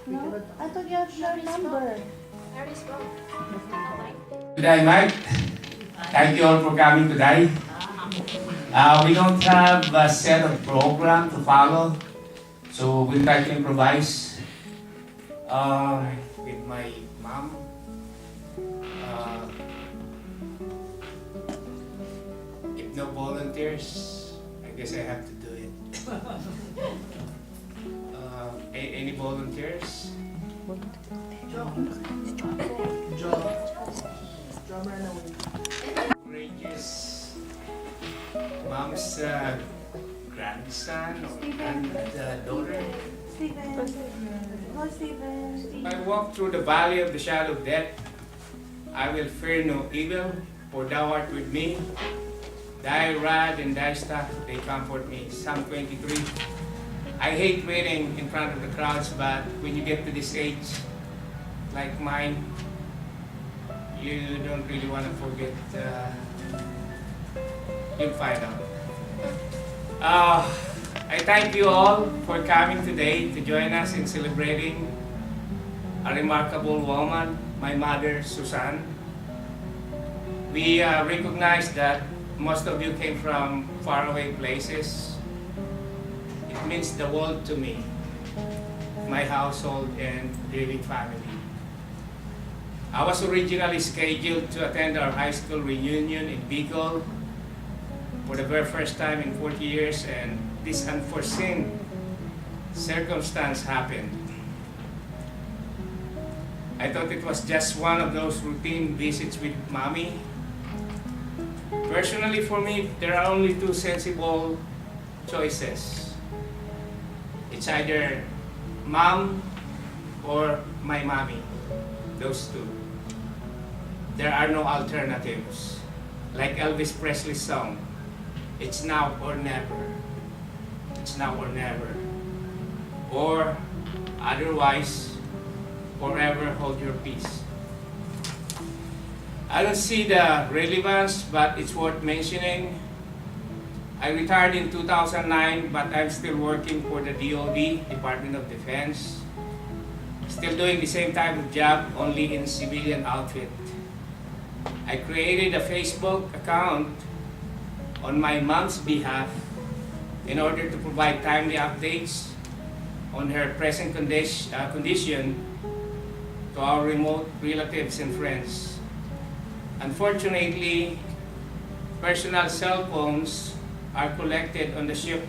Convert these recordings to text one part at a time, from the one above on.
No? I thought you have your number. Today, Mike. Thank you all for coming today. We don't have a set of program to follow, so we'll try to improvise with my mom. If no volunteers, I guess I have to do it. Any volunteers? Courageous mom's grandson or granddaughter. Steven. Go, Steven. I walk through the valley of the shadow of death. I will fear no evil, for thou art with me. Thy rod and thy staff, they comfort me. Psalm 23. I hate waiting in front of the crowds, but when you get to this age, like mine, you don't really want to forget. You'll find out. I thank you all for coming today to join us in celebrating a remarkable woman, my mother, Susan. We recognize that most of you came from faraway places. It means the world to me, my household and living family. I was originally scheduled to attend our high school reunion in Bicol for the very first time in 40 years, and this unforeseen circumstance happened. I thought it was just one of those routine visits with mommy. Personally, for me, there are only two sensible choices. It's either mom or my mommy, those two. There are no alternatives. Like Elvis Presley's song, it's now or never. It's now or never. Or otherwise, forever hold your peace. I don't see the relevance, but it's worth mentioning. I retired in 2009, but I'm still working for the DOD, Department of Defense. Still doing the same type of job, only in civilian outfit. I created a Facebook account on my mom's behalf in order to provide timely updates on her present condition to our remote relatives and friends. Unfortunately, personal cell phones are collected on the ship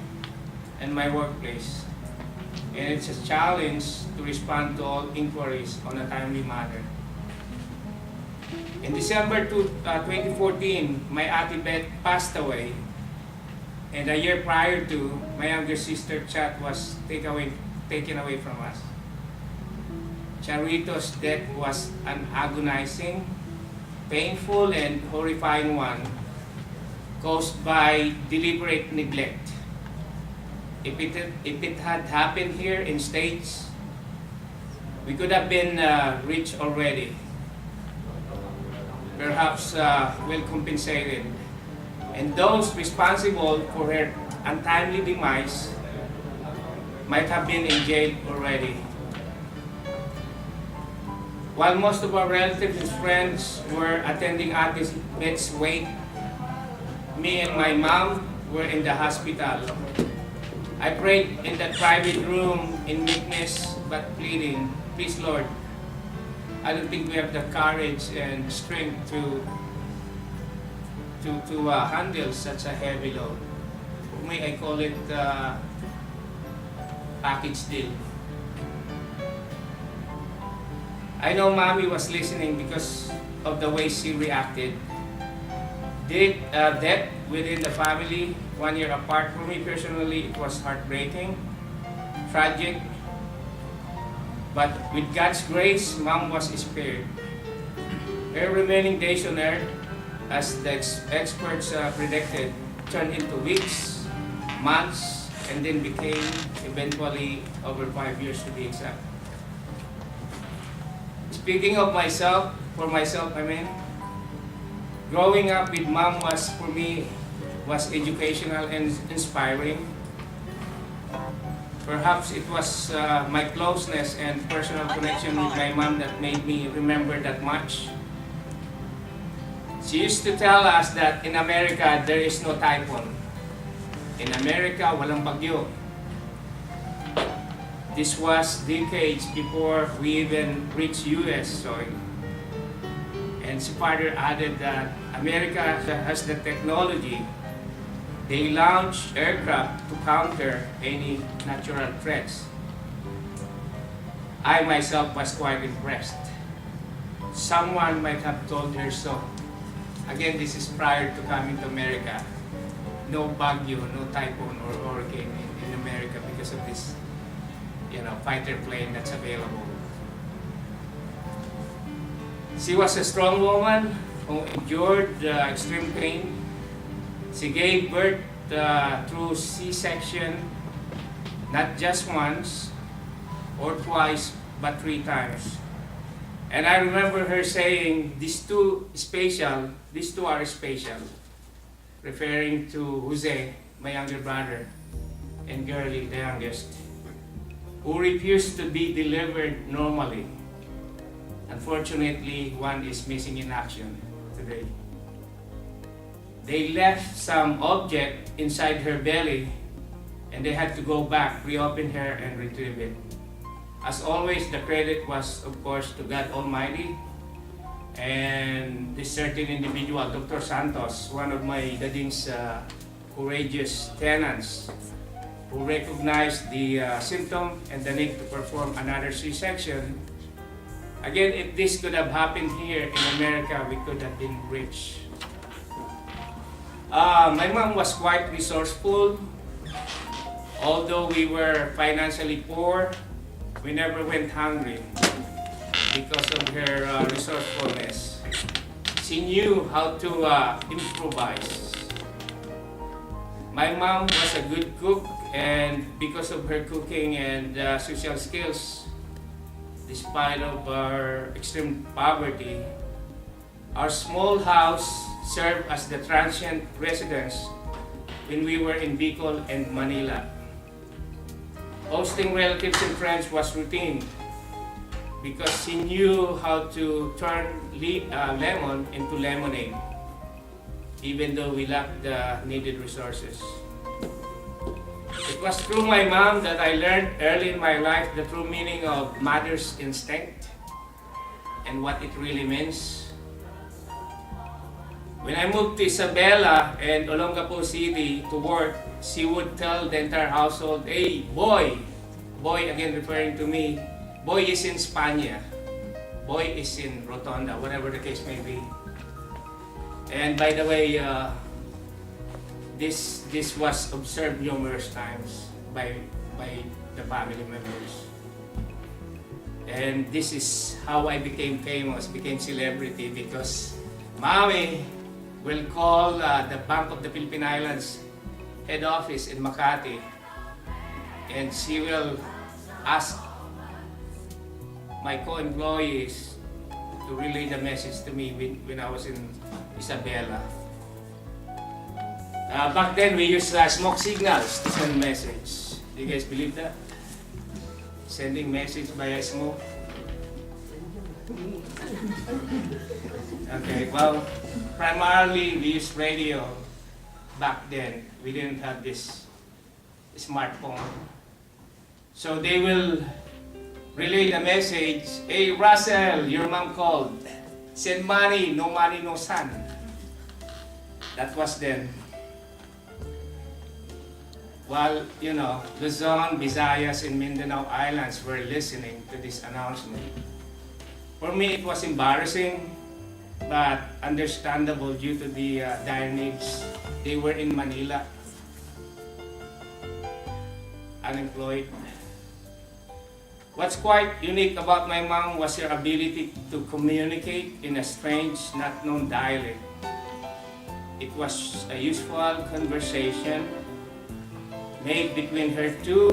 and my workplace, and it's a challenge to respond to all inquiries on a timely manner. In December 2014, my Ate Beth passed away, and a year prior to, my younger sister Chat was taken away from us. Charito's death was an agonizing, painful, and horrifying one caused by deliberate neglect. If it had happened here in States, we could have been rich already. Perhaps well compensated. And those responsible for her untimely demise might have been in jail already. While most of our relatives and friends were attending Ate Beth's wake, me and my mom were in the hospital. I prayed in that private room in meekness but pleading, please Lord, I don't think we have the courage and strength to handle such a heavy load. For me, I call it package deal. I know mommy was listening because of the way she reacted. Death within the family, 1 year apart. For me personally, it was heartbreaking, tragic. But with God's grace, mom was spared. Her remaining days on earth, as the experts predicted, turned into weeks, months, and then became eventually over 5 years to be exact. Speaking of myself, for myself, I mean, growing up with mom was, for me, was educational and inspiring. Perhaps it was my closeness and personal connection with my mom that made me remember that much. She used to tell us that in America, there is no typhoon. In America, walang bagyo. This was decades before we even reached US soil. And she further added that America has the technology. They launch aircraft to counter any natural threats. I myself was quite impressed. Someone might have told her so. Again, this is prior to coming to America. No bagyo, no typhoon or hurricane in America because of this, fighter plane that's available. She was a strong woman who endured extreme pain. She gave birth through C-section, not just once or twice, but 3 times. And I remember her saying, these two are special, referring to Jose, my younger brother, and Girlie, the youngest, who refused to be delivered normally. Unfortunately, one is missing in action today. They left some object inside her belly and they had to go back, reopen her and retrieve it. As always, the credit was of course to God Almighty and this certain individual, Dr. Santos, one of my dading's courageous tenants, who recognized the symptom and the need to perform another C-section. Again, if this could have happened here in America, we could have been rich. My mom was quite resourceful. Although we were financially poor, we never went hungry because of her resourcefulness. She knew how to improvise. My mom was a good cook, and because of her cooking and social skills, despite of our extreme poverty, our small house served as the transient residence when we were in Bicol and Manila. Hosting relatives and friends was routine because she knew how to turn lemon into lemonade, even though we lacked the needed resources. It was through my mom that I learned early in my life the true meaning of mother's instinct and what it really means. When I moved to Isabela and Olongapo City to work, she would tell the entire household, "Hey, boy," boy again referring to me, "Boy is in Spania, boy is in Rotonda," whatever the case may be. And by the way, this was observed numerous times by the family members. And this is how I became famous, became celebrity, because Mommy will call the Bank of the Philippine Islands head office in Makati, and she will ask my co-employees to relay the message to me when I was in Isabela. Back then we used smoke signals to send message. Do you guys believe that? Sending message via smoke? Okay, well, primarily we used radio back then. We didn't have this smartphone. So they will relay the message, "Hey Russell, your mom called. Send money, no son." That was then. While, Luzon, Visayas, and Mindanao Islands were listening to this announcement. For me, it was embarrassing, but understandable due to the dire needs. They were in Manila, unemployed. What's quite unique about my mom was her ability to communicate in a strange, not known dialect. It was a usual conversation made between her two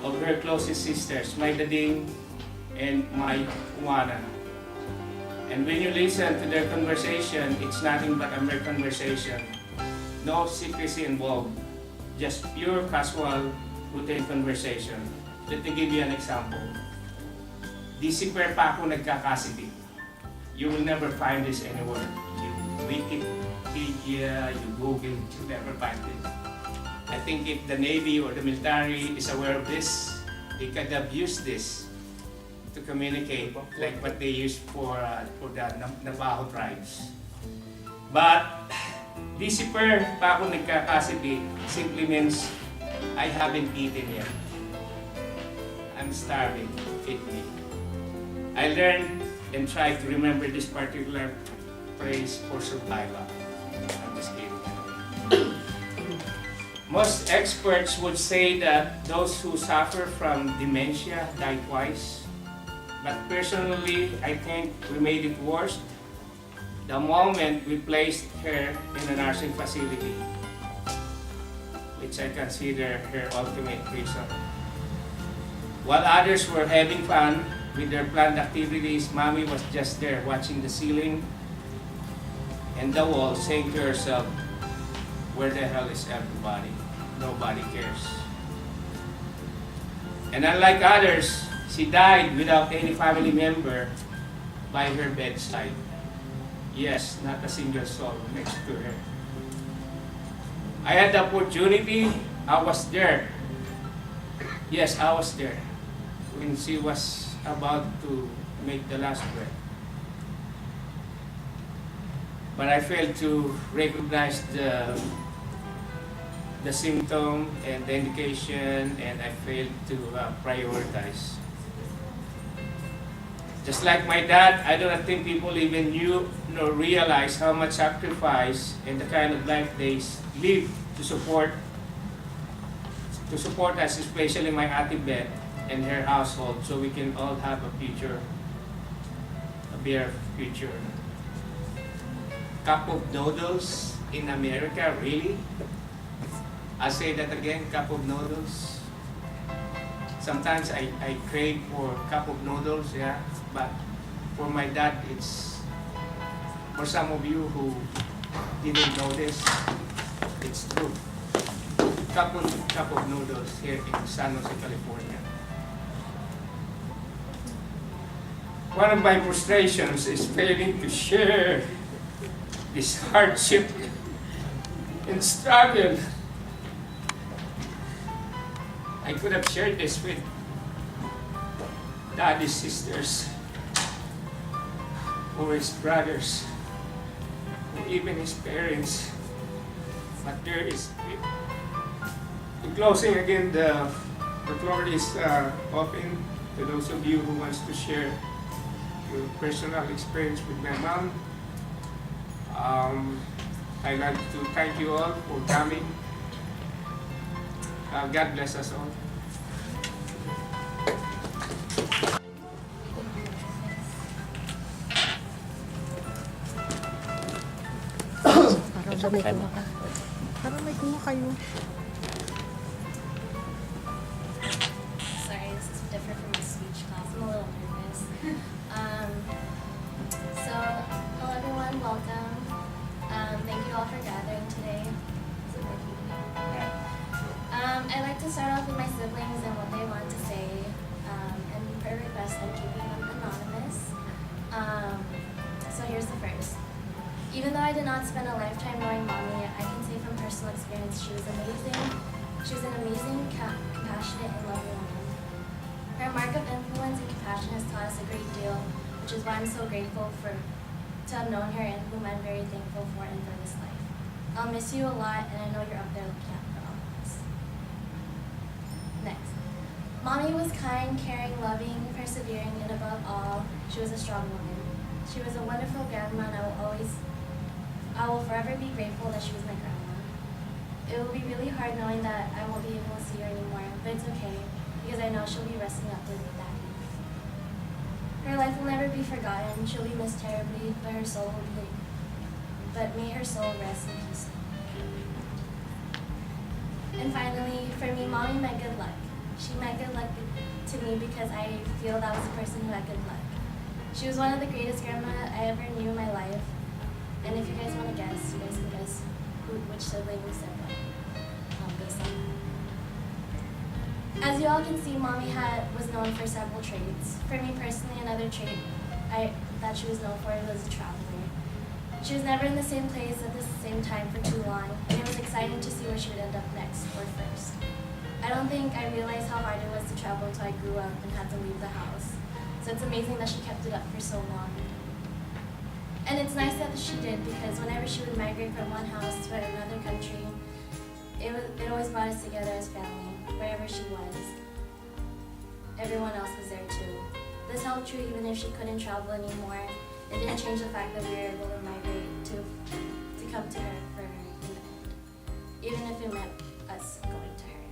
of her closest sisters, my dading and my Juana. And when you listen to their conversation, it's nothing but a mere conversation. No secrecy involved, just pure casual put in conversation. Let me give you an example. Disipir pa ako nagkakasipi. You will never find this anywhere. You Wikipedia, you Google, you never find it. I think if the Navy or the military is aware of this, they could have used this to communicate like what they use for the Navajo tribes. But Disipir pa ako nagkakasipi simply means I haven't eaten yet. I'm starving, feed me. I learned and tried to remember this particular phrase for survival. I'm just kidding. Most experts would say that those who suffer from dementia die twice. But personally, I think we made it worse the moment we placed her in a nursing facility, which I consider her ultimate prison. While others were having fun with their planned activities, Mommy was just there watching the ceiling and the wall, saying to herself, where the hell is everybody? Nobody cares. And unlike others, she died without any family member by her bedside. Yes, not a single soul next to her. I had the opportunity, I was there. Yes, I was there when she was about to make the last breath. But I failed to recognize the symptom and the indication, and I failed to prioritize. Just like my dad, I don't think people even knew nor realize how much sacrifice and the kind of life they live to support us, especially my Ate Beth and her household, so we can all have a future, a better future. Cup of noodles in America, really? I'll say that again, cup of noodles. Sometimes I crave for cup of noodles, yeah, but for my dad, it's, for some of you who didn't know this, it's true. Cup of noodles here in San Jose, California. One of my frustrations is failing to share this hardship and struggle. I could have shared this with Daddy's sisters, or his brothers, or even his parents. But there is, in closing again, the floor is open to those of you who wants to share your personal experience with my mom. I'd like to thank you all for coming. God bless us all. Parang may kuha kayo. Sorry, this is different from my speech class. I'm a little nervous. So, hello everyone, welcome. Thank you all for gathering today. Is it working? I'd like to start off with my siblings and what they want to say, and per request I'm keeping them anonymous. So here's the first. Even though I did not spend a lifetime knowing Mommy, I can say from personal experience she was amazing. She was an amazing, compassionate, and loving woman. Her mark of influence and compassion has taught us a great deal, which is why I'm so grateful to have known her and whom I'm very thankful for and for this life. I'll miss you a lot, and I know you're up there looking out for all of us. Next. Mommy was kind, caring, loving, persevering, and above all, she was a strong woman. She was a wonderful grandma, and I will forever be grateful that she was my grandma. It will be really hard knowing that I won't be able to see her anymore, but it's okay, because I know she'll be resting up with Daddy. Her life will never be forgotten. She'll be missed terribly, but her soul will be. But may her soul rest in peace. And finally, for me, Mommy meant good luck. She meant good luck to me because I feel that was the person who had good luck. She was one of the greatest grandma I ever knew in my life. And if you guys want to guess, you guys can guess which sibling said what. Based on that. As you all can see, Mommy was known for several traits. For me personally, another trait that she was known for was a traveler. She was never in the same place at the same time for too long, and it was exciting to see where she would end up next or first. I don't think I realized how hard it was to travel until I grew up and had to leave the house. So it's amazing that she kept it up for so long. And it's nice that she did, because whenever she would migrate from one house to another country, it always brought us together as family. Wherever she was, everyone else was there too. This held true even if she couldn't travel anymore. It didn't change the fact that we were able to migrate to come to her for her in the end, even if it meant us going to her.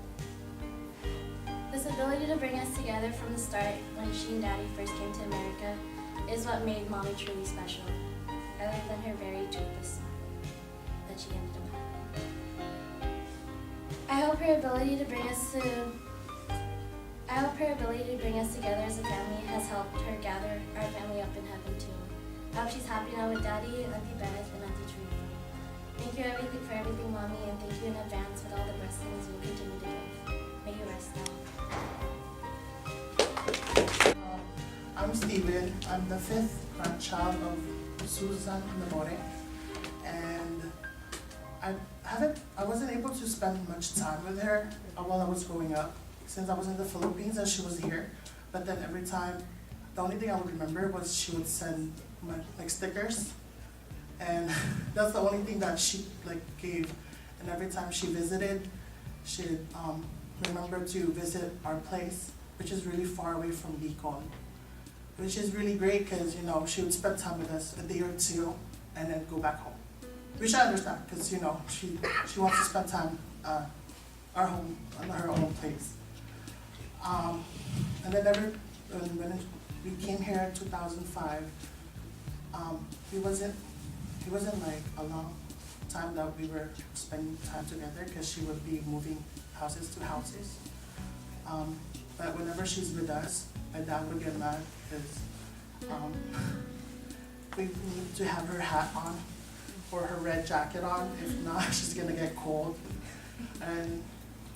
This ability to bring us together from the start when she and Daddy first came to America is what made Mommy truly special, other than her very toothless smile that she ended up having. I hope her ability to bring us together as a family has helped her gather our family up in heaven too. I hope she's happy now with Daddy, Auntie Bennett, and Auntie Teresa. Thank you for everything, Mommy, and thank you in advance for all the blessings you'll continue to give. May you rest now. I'm Steven. I'm the 5th grandchild of Susan Namore, and I wasn't able to spend much time with her while I was growing up, since I was in the Philippines and she was here. But then every time, the only thing I would remember was she would send like stickers, and that's the only thing that she gave. And every time she visited, she'd remember to visit our place, which is really far away from Bicol, which is really great because she would spend time with us a day or two and then go back home. Which I understand, because she wants to spend time our home on her own place. And then when we came here in 2005, it wasn't like a long time that we were spending time together, because she would be moving houses to houses. But whenever she's with us, my dad would get mad because we need to have her hat on or her red jacket on. If not, she's gonna get cold. And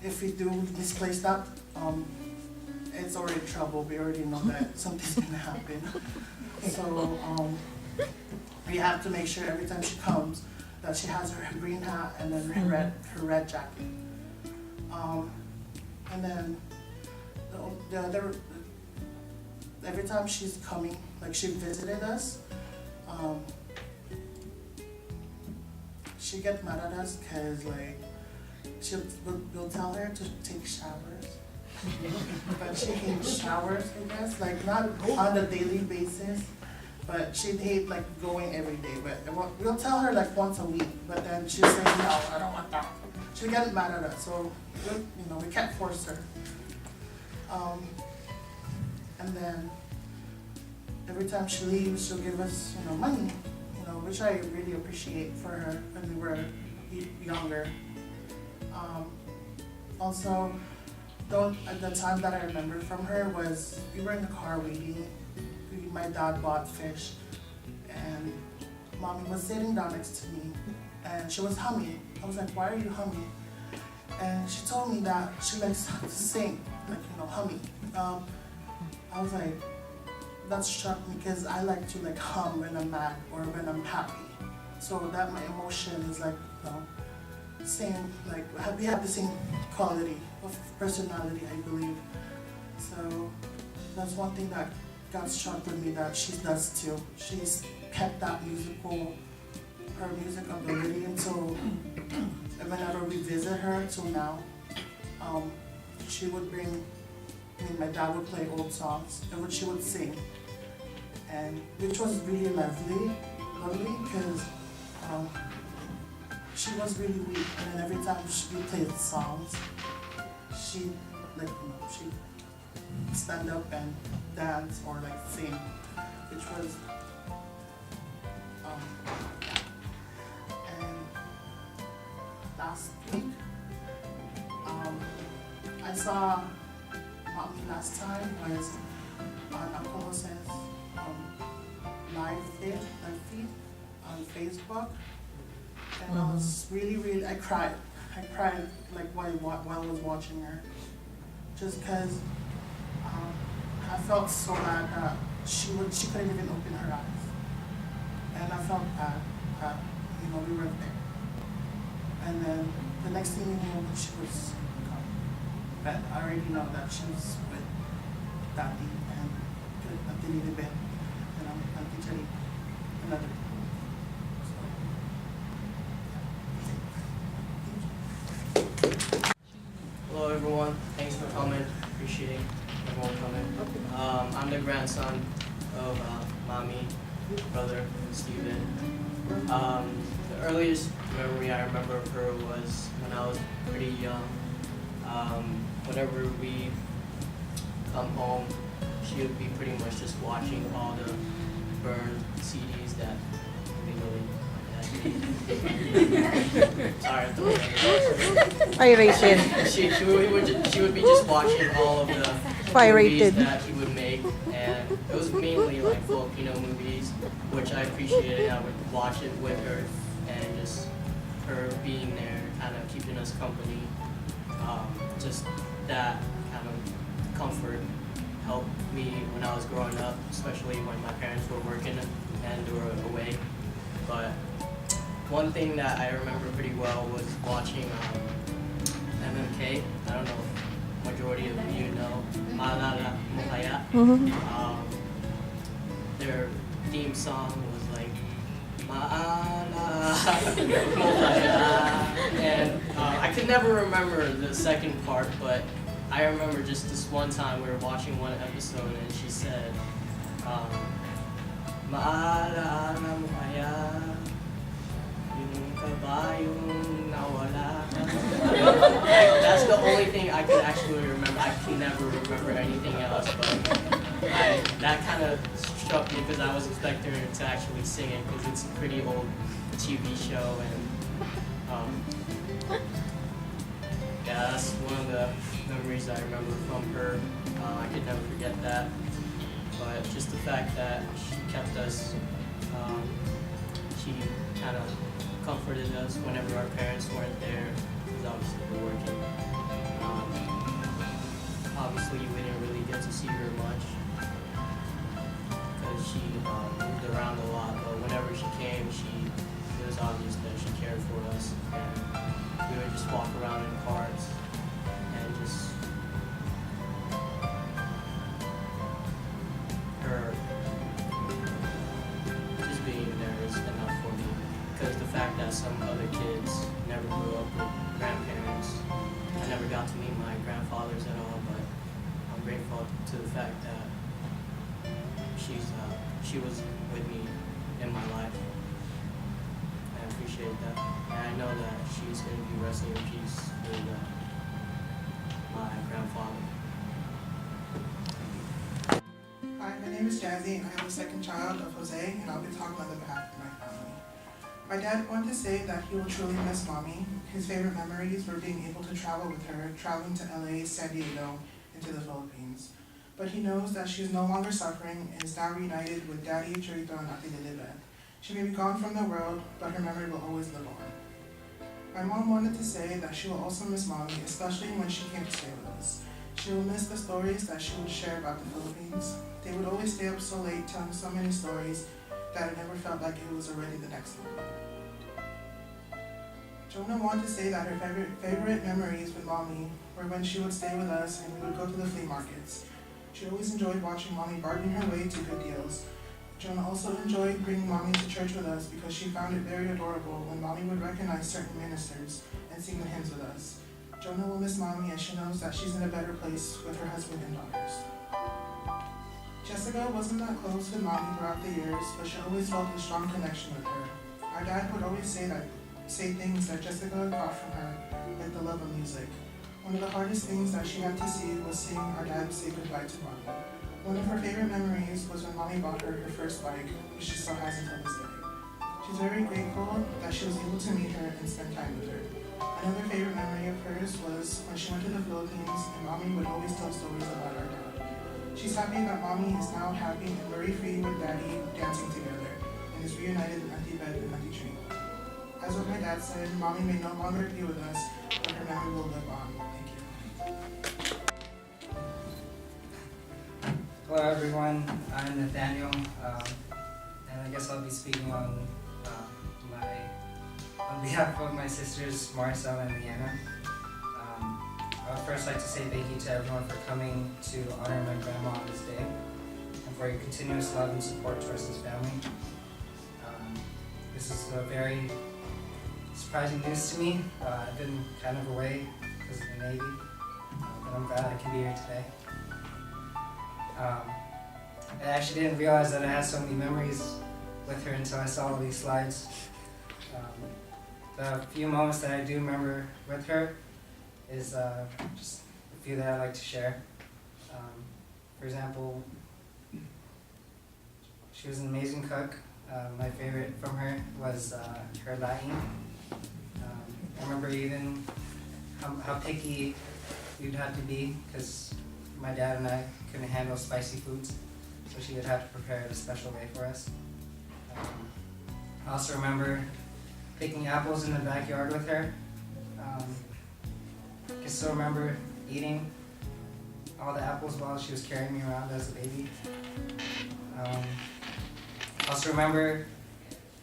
if we do misplace that, it's already trouble. We already know that something's gonna happen. So we have to make sure every time she comes that she has her green hat and then her red jacket. And then the other, every time she's coming, like she visited us, she gets mad at us because we'll tell her to take showers. But she hates showers, I guess, not on a daily basis, but she'd hate going every day. But we'll tell her once a week, but then she'll say, no, I don't want that. She'll get mad at us, so we can't force her. And then every time she leaves, she'll give us money, which I really appreciate for her when we were younger. Also, the time that I remember from her was we were in the car waiting. My dad bought fish, and Mommy was sitting down next to me, and she was humming. I was like, why are you humming? And she told me that she likes to sing, humming. I was like, that struck me because I like to hum when I'm mad or when I'm happy. So that my emotion is same, we have the same quality of personality, I believe. So that's one thing that got struck with me that she does too. She's kept that her music ability until whenever we visit her till now, she would my dad would play old songs and she would sing, and which was really lovely because she was really weak, and then every time we played songs, she'd stand up and dance or sing, which was and last week I saw Mommy last time was on Uncle Jose's live feed on Facebook, and I was really I cried while I was watching her. just because I felt so bad that she couldn't even open her eyes, and I felt bad that we weren't there. And then the next thing we knew, she was gone. But I already know that she was with Daddy and Disipir and Auntie Cherry, another. Hello everyone, thanks for coming, appreciate everyone coming. I'm the grandson of Mommy, brother, Steven. The earliest memory I remember of her was when I was pretty young. Whenever we come home, she would be pretty much just watching all the burned CDs that legally sorry, I'm throwing it. Pirated. She would be just watching all of the Pirated. movies that he would make, and it was mainly like Filipino movies, which I appreciated. I would watch it with her, and just her being there, kind of keeping us company. Just that kind of comfort helped me when I was growing up, especially when my parents were working and were away. But one thing that I remember pretty well was watching MMK. I don't know if majority of you know. Maalala Mohaya. Their theme song was like Maalala Mohaya. And I could never remember the second part, but I remember just this one time we were watching one episode and she said, Maalala Mohaya. That's the only thing I could actually remember. I can never remember anything else, but that kind of struck me because I was expecting her to actually sing it because it's a pretty old TV show, and yeah, that's one of the memories I remember from her. I could never forget that, but just the fact that she kept us, she kind of comforted us whenever our parents weren't there, because obviously we're working. Obviously we didn't really get to see her much because she moved around a lot, but whenever she came, it was obvious that she cared for us, and we would just walk around in carts and just her just being there is enough for me. Because the fact that some other kids never grew up with grandparents, I never got to meet my grandfathers at all, but I'm grateful to the fact that she was with me in my life. I appreciate that, and I know that she's going to be resting in peace with my grandfather. Hi, my name is Jazzy, and I am the second child of Jose, and I'll be talking on behalf of my family. My dad wanted to say that he will truly miss Mommy. His favorite memories were being able to travel with her, traveling to LA, San Diego, and to the Philippines. But he knows that she is no longer suffering and is now reunited with Daddy, Chorito, and Ate Disipir. She may be gone from the world, but her memory will always live on. My mom wanted to say that she will also miss Mommy, especially when she came to stay with us. She will miss the stories that she would share about the Philippines. They would always stay up so late telling so many stories that it never felt like it was already the next one. Jonah wanted to say that her favorite memories with Mommy were when she would stay with us and we would go to the flea markets. She always enjoyed watching Mommy bargain her way to good deals. Jonah also enjoyed bringing Mommy to church with us because she found it very adorable when Mommy would recognize certain ministers and sing the hymns with us. Jonah will miss Mommy as she knows that she's in a better place with her husband and daughters. Jessica wasn't that close with Mommy throughout the years, but she always felt a strong connection with her. Our dad would always say things that Jessica had caught from her, like the love of music. One of the hardest things that she had to see was seeing our dad say goodbye to Mommy. One of her favorite memories was when Mommy bought her first bike, which she still has until this day. She's very grateful that she was able to meet her and spend time with her. Another favorite memory of hers was when she went to the Philippines and Mommy would always tell stories about our dad. She's happy that Mommy is now happy and worry-free with Daddy dancing together and is reunited with Auntie Bed and Auntie Tree. As what my dad said, Mommy may no longer be with us, but her memory will live on. Thank you. Hello everyone, I'm Nathaniel, and I guess I'll be speaking on behalf of my sisters Maricel and Leanna. I would first like to say thank you to everyone for coming to honor my grandma on this day, and for your continuous love and support towards this family. This is a very surprising news to me. I've been kind of away because of the Navy, but I'm glad I can be here today. I actually didn't realize that I had so many memories with her until I saw all these slides. The few moments that I do remember with her is just a few that I like to share. For example, she was an amazing cook. My favorite from her was her Latin. I remember even how picky you'd have to be because my dad and I couldn't handle spicy foods, so she would have to prepare it a special way for us. I also remember picking apples in the backyard with her. I can still remember eating all the apples while she was carrying me around as a baby. I also remember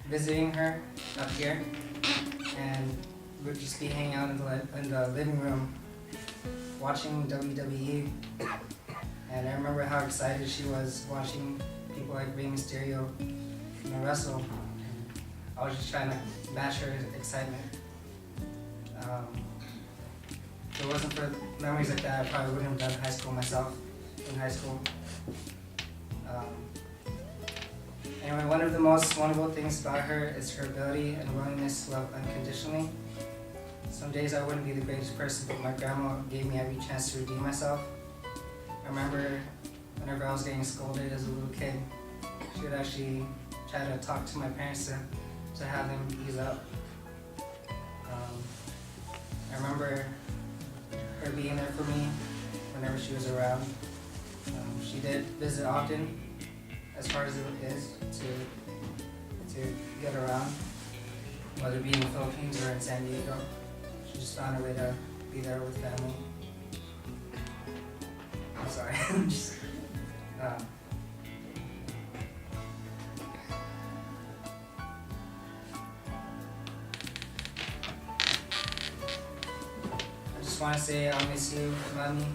visiting her up here, and we would just be hanging out in the living room watching WWE. And I remember how excited she was watching people like Rey Mysterio wrestle. I was just trying to match her excitement. If it wasn't for memories like that, I probably wouldn't have done high school myself in high school. Anyway, one of the most wonderful things about her is her ability and willingness to love unconditionally. Some days I wouldn't be the greatest person, but my grandma gave me every chance to redeem myself. I remember whenever I was getting scolded as a little kid, she would actually try to talk to my parents to have them ease up. I remember her being there for me whenever she was around. She did visit often, as far as it is to get around, whether it be in the Philippines or in San Diego. She just found a way to be there with family. I'm sorry. Just, I just want to say I'll miss you, Mommy,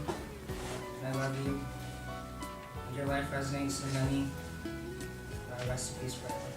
and I love you. And your life resonates in many. Rest in peace forever.